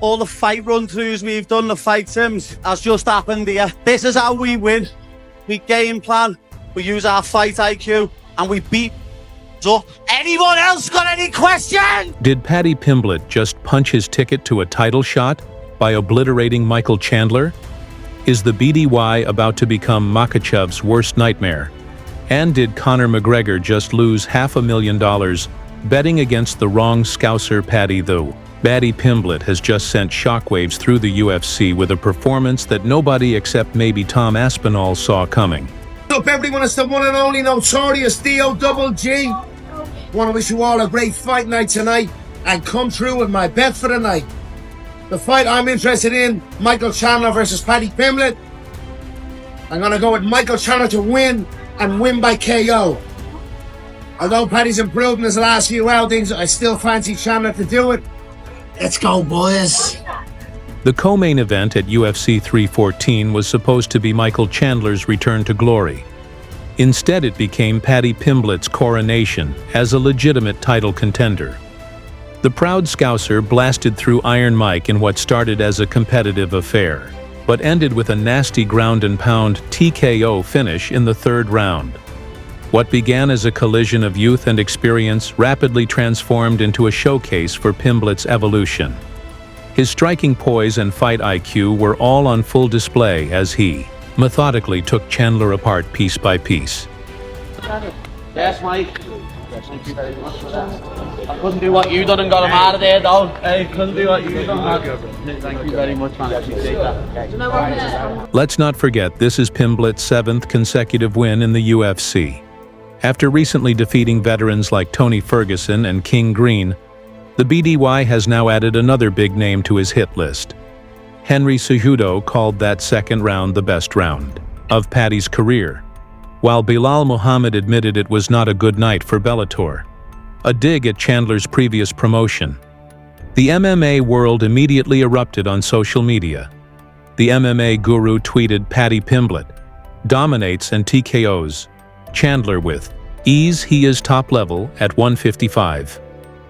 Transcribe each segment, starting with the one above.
All the fight run-throughs we've done, the fight sims, has just happened here. This is how we win. We game plan, we use our fight IQ, and we beat up. Anyone else got any questions? Did Paddy Pimblett just punch his ticket to a title shot by obliterating Michael Chandler? Is the BDY about to become Makhachev's worst nightmare? And did Conor McGregor just lose $500,000 betting against the wrong Scouser Paddy though? Paddy Pimblett has just sent shockwaves through the UFC with a performance that nobody except maybe Tom Aspinall saw coming. What's up everyone, it's the one and only notorious D-O-double-G. Want to wish you all a great fight night tonight and come through with my bet for the night. The fight I'm interested in, Michael Chandler versus Paddy Pimblett. I'm going to go with Michael Chandler to win and win by KO. Although Paddy's improved in his last few outings, I still fancy Chandler to do it. Let's go, boys. The co-main event at UFC 314 was supposed to be Michael Chandler's return to glory. Instead, it became Paddy Pimblett's coronation as a legitimate title contender. The proud Scouser blasted through Iron Mike in what started as a competitive affair, but ended with a nasty ground-and-pound TKO finish in the third round. What began as a collision of youth and experience rapidly transformed into a showcase for Pimblett's evolution. His striking poise and fight IQ were all on full display as he methodically took Chandler apart piece by piece. Yes, Mike. Thank you very much for that. I couldn't do what you done and got him out of there, though. I couldn't do what you done. Thank you very much, man. I appreciate that. Let's not forget, this is Pimblett's 7th consecutive win in the UFC. After recently defeating veterans like Tony Ferguson and King Green, the BDY has now added another big name to his hit list. Henry Cejudo called that second round the best round of Paddy's career, while Bilal Muhammad admitted it was not a good night for Bellator, a dig at Chandler's previous promotion. The MMA world immediately erupted on social media. The MMA guru tweeted Paddy Pimblett dominates and TKOs Chandler with ease. He is top level at 155.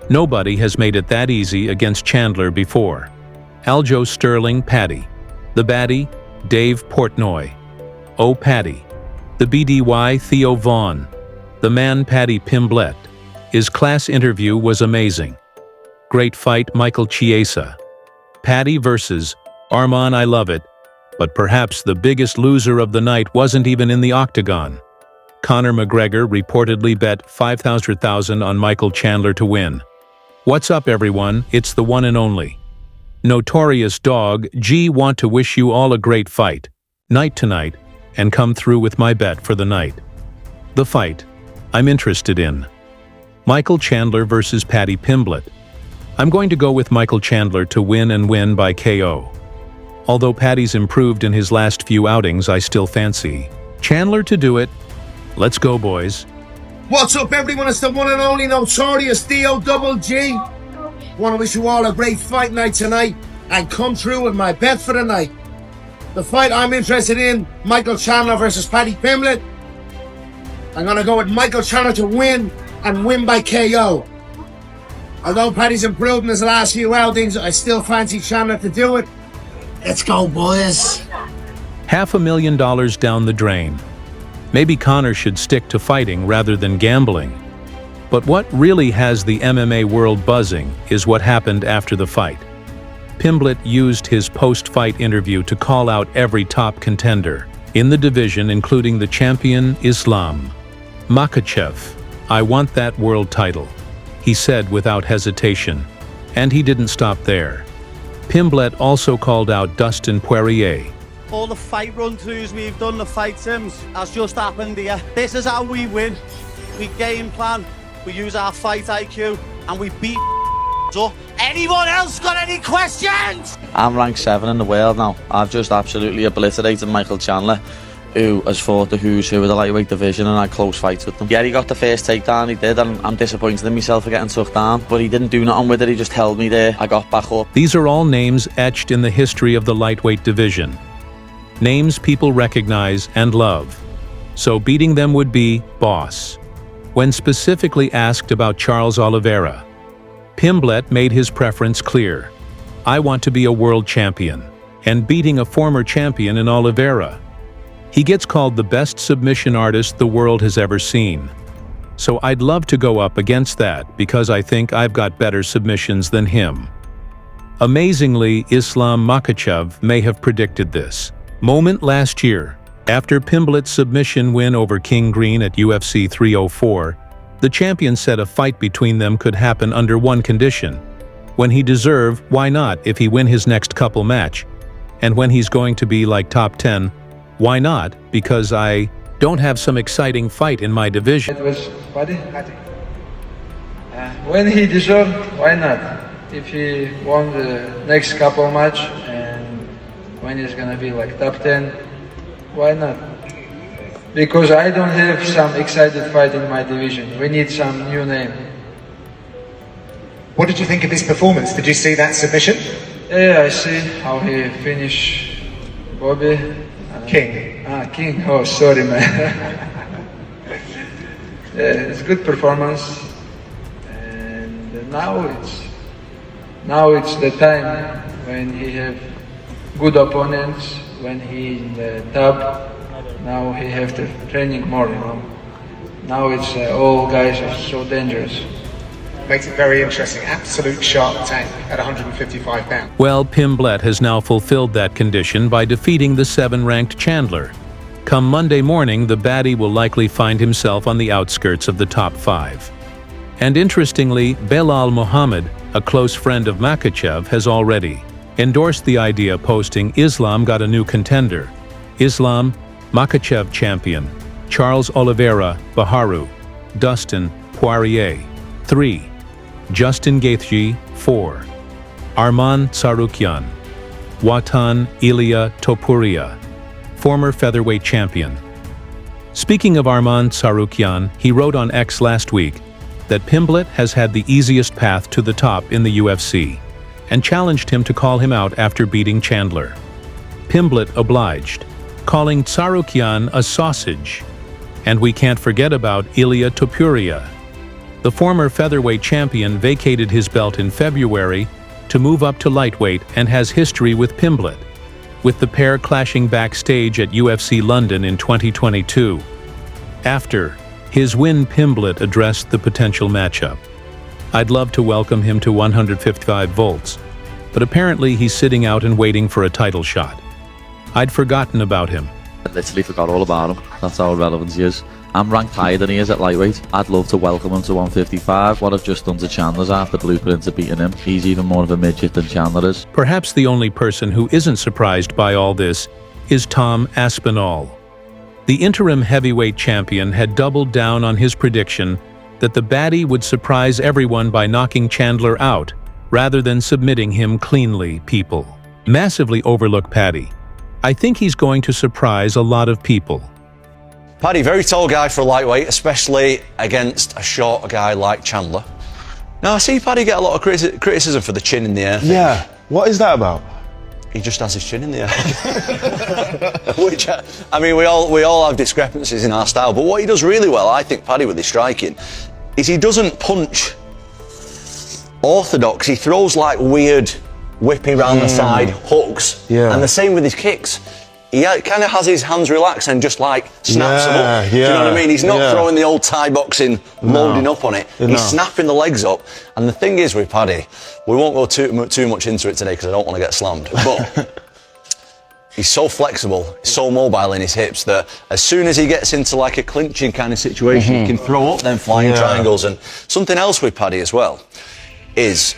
Nobody has made it that easy against Chandler before. Aljo Sterling Paddy. The baddie, Dave Portnoy. Oh Paddy. The BDY Theo Vaughn. The man Paddy Pimblett. His class interview was amazing. Great fight Michael Chiesa. Paddy versus Arman. I love it, but perhaps the biggest loser of the night wasn't even in the octagon. Conor McGregor reportedly bet $500,000 on Michael Chandler to win. What's up everyone, it's the one and only Notorious Dog G. Want to wish you all a great fight night tonight and come through with my bet for the night. The fight I'm interested in: Michael Chandler versus Paddy Pimblett. I'm going to go with Michael Chandler to win and win by KO. Although Paddy's improved in his last few outings, I still fancy Chandler to do it. Let's go, boys. What's up everyone, it's the one and only notorious D-O-double-G. Want to wish you all a great fight night tonight and come through with my bet for the night. The fight I'm interested in, Michael Chandler versus Paddy Pimblett. I'm going to go with Michael Chandler to win and win by KO. Although Paddy's improved in his last few outings, I still fancy Chandler to do it. Let's go, boys. $500,000 down the drain. Maybe Conor should stick to fighting rather than gambling. But what really has the MMA world buzzing is what happened after the fight. Pimblett used his post-fight interview to call out every top contender in the division, including the champion Islam Makhachev. I want that world title, he said without hesitation. And he didn't stop there. Pimblett also called out Dustin Poirier. All the fight run-throughs we've done, the fight sims, has just happened here. This is how we win. We game plan, we use our fight IQ, and we beat up. Anyone else got any questions? I'm ranked 7 in the world now. I've just absolutely obliterated Michael Chandler, who has fought the who's who of the lightweight division and had close fights with them. Yeah, he got the first takedown, he did, and I'm disappointed in myself for getting took down, but he didn't do nothing with it, he just held me there. I got back up. These are all names etched in the history of the lightweight division. Names people recognize and love. So beating them would be boss. When specifically asked about Charles Oliveira, Pimblett made his preference clear. I want to be a world champion, and beating a former champion in Oliveira. He gets called the best submission artist the world has ever seen. So I'd love to go up against that because I think I've got better submissions than him. Amazingly, Islam Makhachev may have predicted this moment last year. After Pimblett's submission win over King Green at UFC 304, the champion said a fight between them could happen under one condition. When he deserve, why not if he win his next couple match? And when he's going to be like top 10, why not? Because I don't have some exciting fight in my division. It was Paddy. When he deserve, why not? If he won the next couple match and when he's gonna be like top 10, why not? Because I don't have some excited fight in my division. We need some new name. What did you think of his performance? Did you see that submission? Yeah, I see how he finished Bobby. King. King. Oh, sorry, man. Yeah, it's good performance. And now it's the time when he have good opponents, when he in the top. Now he have to training more, you know. Now it's all guys are so dangerous. Makes it very interesting. Absolute shark tank at 155 pounds. Well, Pimblett has now fulfilled that condition by defeating the 7-ranked Chandler. Come Monday morning, the baddie will likely find himself on the outskirts of the top 5. And interestingly, Belal Muhammad, a close friend of Makhachev, has already endorsed the idea, posting, "Islam got a new contender. Islam Makhachev champion, Charles Oliveira Baharu, Dustin Poirier, 3. Justin Gaethje, 4. Arman Tsarukyan, Watan Ilia Topuria, former featherweight champion." Speaking of Arman Tsarukyan, he wrote on X last week that Pimblett has had the easiest path to the top in the UFC, and challenged him to call him out after beating Chandler. Pimblett obliged, calling Tsarukyan a sausage. And we can't forget about Ilia Topuria. The former featherweight champion vacated his belt in February to move up to lightweight and has history with Pimblett, with the pair clashing backstage at UFC London in 2022. After his win, Pimblett addressed the potential matchup. "I'd love to welcome him to 155 volts, but apparently he's sitting out and waiting for a title shot. I'd forgotten about him." I literally forgot all about him. That's how relevant he is. I'm ranked higher than he is at lightweight. I'd love to welcome him to 155. What I've just done to Chandler's half the blueprint to beating him. He's even more of a midget than Chandler is. Perhaps the only person who isn't surprised by all this is Tom Aspinall. The interim heavyweight champion had doubled down on his prediction that the baddie would surprise everyone by knocking Chandler out, rather than submitting him cleanly. People massively overlook Paddy. I think he's going to surprise a lot of people. Paddy, very tall guy for a lightweight, especially against a short guy like Chandler. Now, I see Paddy get a lot of criticism for the chin in the air. Yeah, what is that about? He just has his chin in the air. Which, I mean, we all have discrepancies in our style, but what he does really well, I think, Paddy, with his striking, is he doesn't punch orthodox. He throws like weird whippy round the side hooks, and the same with his kicks. He kind of has his hands relaxed and just like snaps them up. Do you know what I mean? He's not throwing the old Thai boxing, loading up on it. He's snapping the legs up. And the thing is with Paddy, we won't go too much into it today because I don't want to get slammed. But he's so flexible, so mobile in his hips that as soon as he gets into like a clinching kind of situation, he can throw up them flying triangles. And something else with Paddy as well is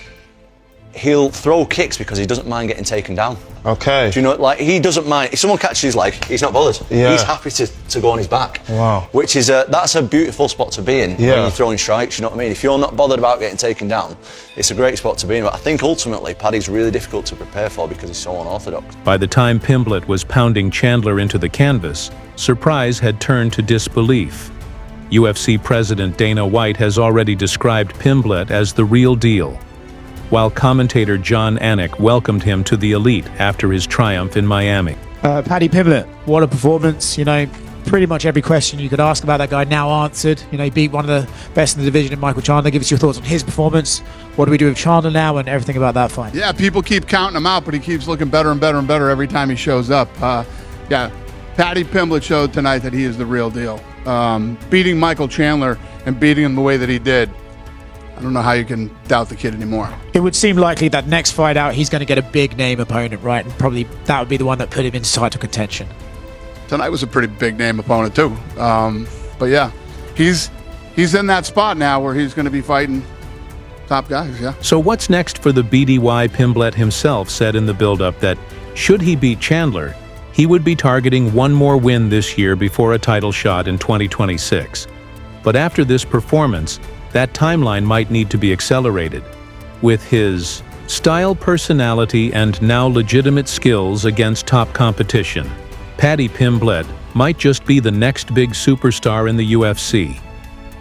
he'll throw kicks because he doesn't mind getting taken down. Okay. Do you know, like, he doesn't mind. If someone catches his leg, he's not bothered. Yeah. He's happy to go on his back. Wow. Which is that's a beautiful spot to be in when you're throwing strikes, you know what I mean? If you're not bothered about getting taken down, it's a great spot to be in. But I think ultimately, Paddy's really difficult to prepare for because he's so unorthodox. By the time Pimblett was pounding Chandler into the canvas, surprise had turned to disbelief. UFC President Dana White has already described Pimblett as the real deal, while commentator John Anik welcomed him to the elite after his triumph in Miami. Paddy Pimblett, what a performance. You know, pretty much every question you could ask about that guy now answered. You know, he beat one of the best in the division in Michael Chandler. Give us your thoughts on his performance. What do we do with Chandler now and everything about that fight? Yeah, people keep counting him out, but he keeps looking better and better and better every time he shows up. Yeah, Paddy Pimblett showed tonight that he is the real deal. Beating Michael Chandler and beating him the way that he did, I don't know how you can doubt the kid anymore. It would seem likely that next fight out, he's going to get a big name opponent, right? And probably that would be the one that put him into title contention. Tonight was a pretty big name opponent too. But yeah, he's in that spot now where he's going to be fighting top guys, yeah. So what's next for the BDY? Pimblett himself said in the build-up that should he beat Chandler, he would be targeting one more win this year before a title shot in 2026. But after this performance, that timeline might need to be accelerated. With his style, personality, and now legitimate skills against top competition, Paddy Pimblett might just be the next big superstar in the UFC.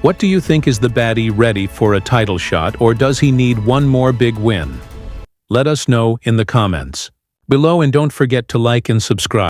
What do you think? Is the baddie ready for a title shot, or does he need one more big win? Let us know in the comments below, and don't forget to like and subscribe.